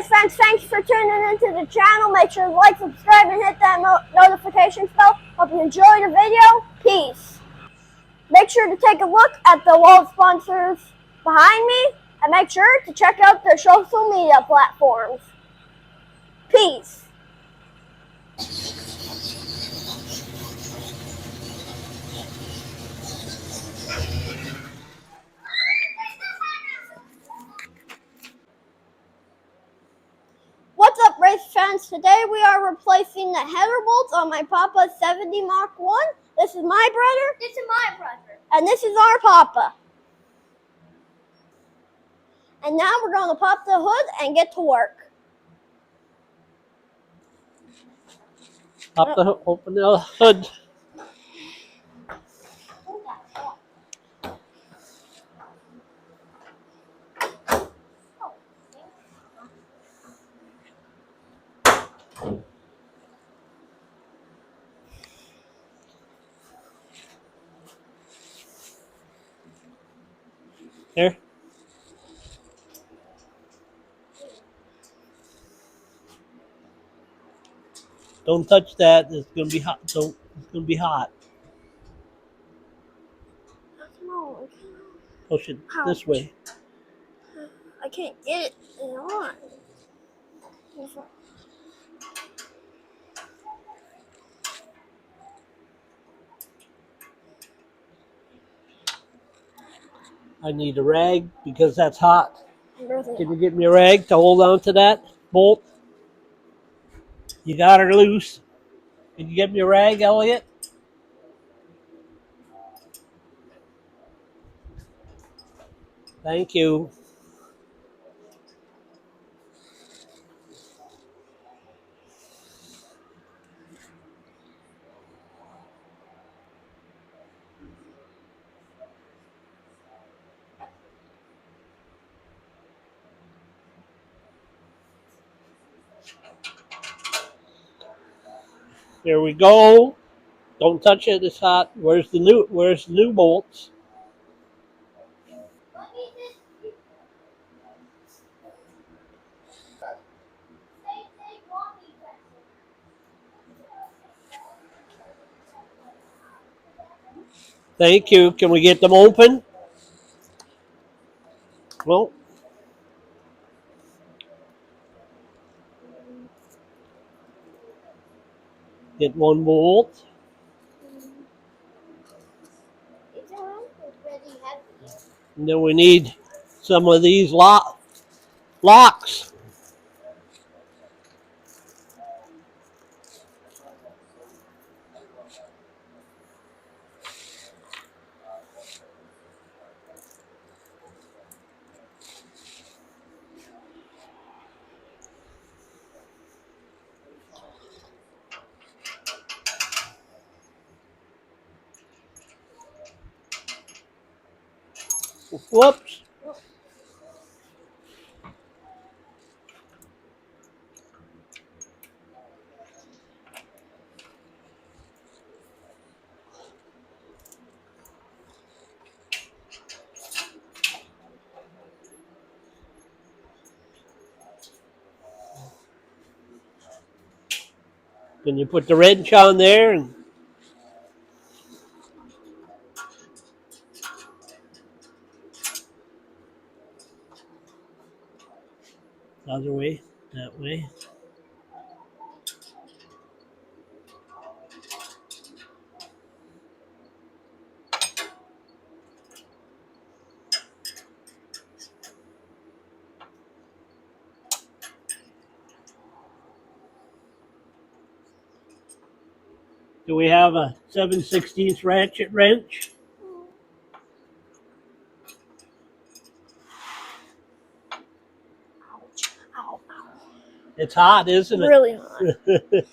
friends, thanks for tuning into the channel. Make sure to like, subscribe, and hit that notification bell. Hope you enjoyed the video. Peace. Make sure to take a look at the wall sponsors behind me, and make sure to check out their social media platforms. Peace. What's up, race fans? Today we are replacing the header bolts on my Papa's 70 Mach 1. This is my brother. This is my brother. And this is our Papa. And now we're going to pop the hood and get to work. Open the hood. Here. Don't touch that. It's gonna be hot. It's gonna be hot. No, Push it this way. I can't get it on. I need a rag because that's hot. Really? Can you get me a rag to hold on to that bolt? You got her loose. Can you get me a rag, Elliot? Thank you. There we go. Don't touch it. It's hot. Where's the new bolts? Thank you. Can we get them open? Well, get one bolt. And then we need some of these locks. Whoops. Can you put the wrench on there? And other way, that way. Do we have a 7/16 ratchet wrench? Ow, ow. It's hot, isn't it? Really hot.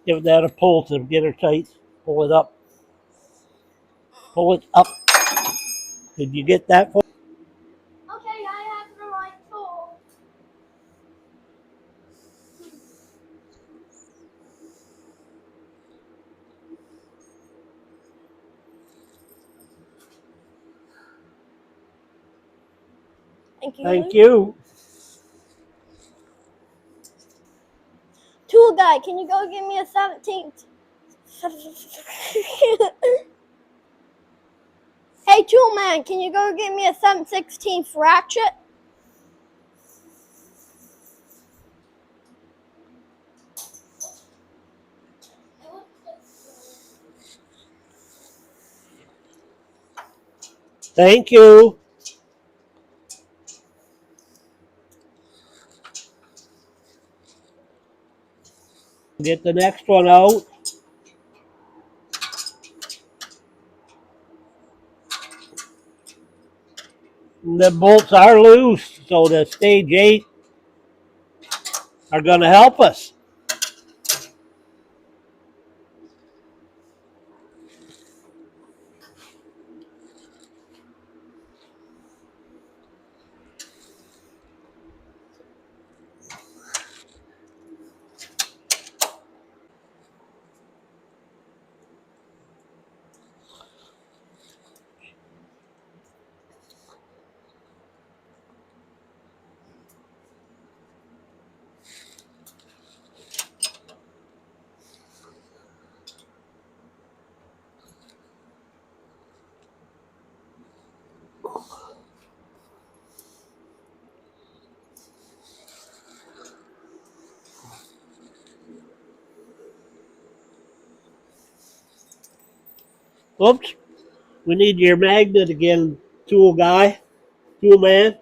Give that a pull to get her tight. Pull it up. Pull it up. Did you get that? Okay, I have the right tool. Thank you. Thank you. Tool guy, can you go give me a 17th? Hey, tool man, can you go get me a 7/16 ratchet? Thank you. Get the next one out. And the bolts are loose, so the stage 8 are going to help us. Oops. We need your magnet again, tool guy, tool man.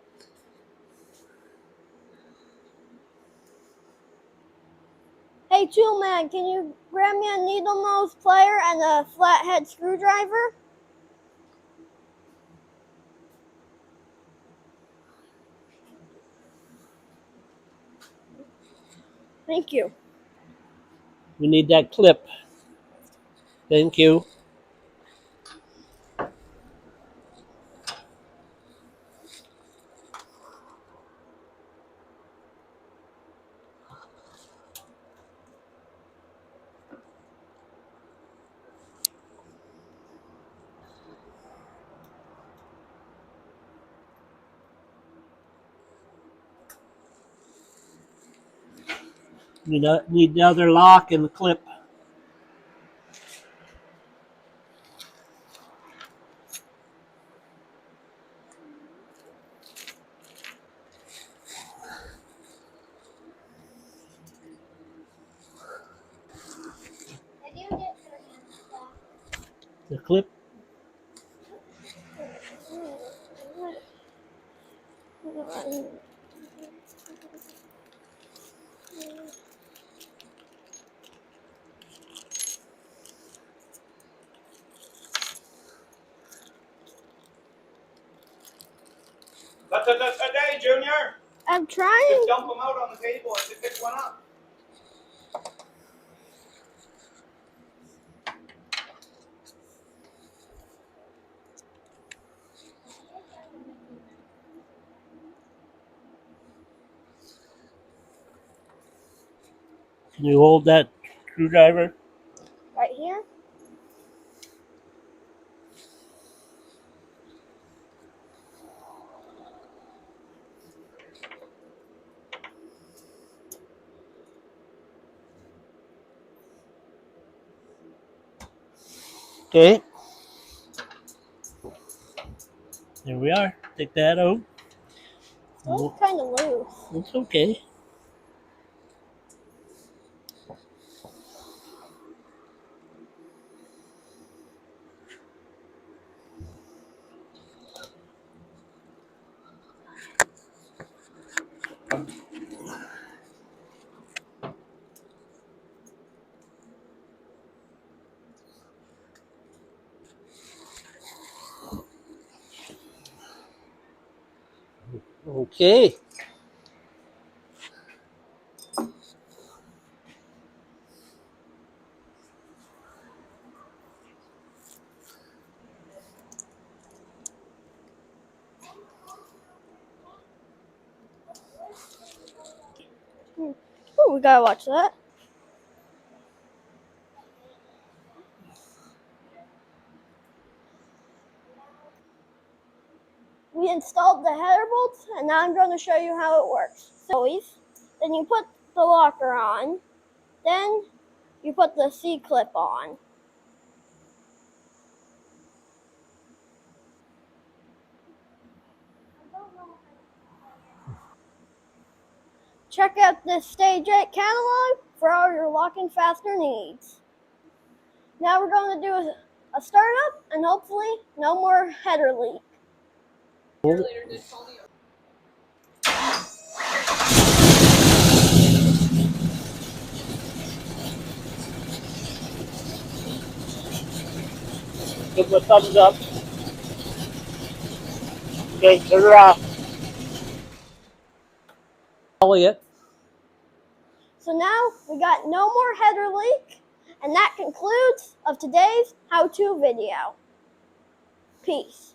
Hey, tool man, can you grab me a needle nose plier and a flathead screwdriver? Thank you. We need that clip. Thank you. Need the other lock and the clip. The clip. Today, Junior. I'm trying. Just dump them out on the table and just pick one up. Can you hold that screwdriver? Right here. Okay. There we are. Take that out. Oh, it's kind of loose. It's okay. Okay. Ooh, we gotta watch that. We installed the header bolts, and now I'm going to show you how it works. So, then you put the locker on, then you put the C-clip on. Check out this Stage 8 catalog for all your lock and fastener needs. Now we're going to do a startup and hopefully no more header leak. Give them a thumbs up. Okay, turn it off. Elliot. So now we got no more header leak, and that concludes of today's how-to video. Peace.